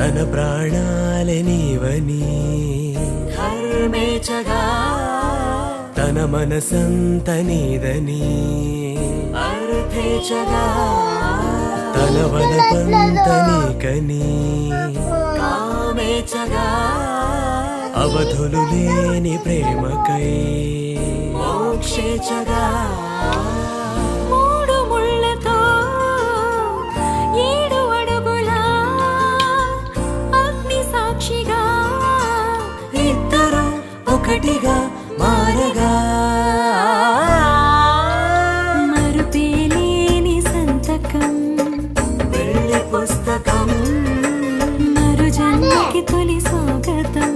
తన ప్రాణాలే నీవని ధర్మేచగా తన మనసంత నీదని అర్థేచగా తన వలపంత నీకని కామేచగా అవధులు లేని ప్రేమకై మోక్షేచగా మూడు ముళ్ళతో 7 అడుగుల అగ్ని సాక్షిగా ఇద్దరు ఒకటిగా మారగా మరుపేలేని సంతకం వెళ్ళి పుస్తకం మరు జన్మకి తొలి స్వాగతం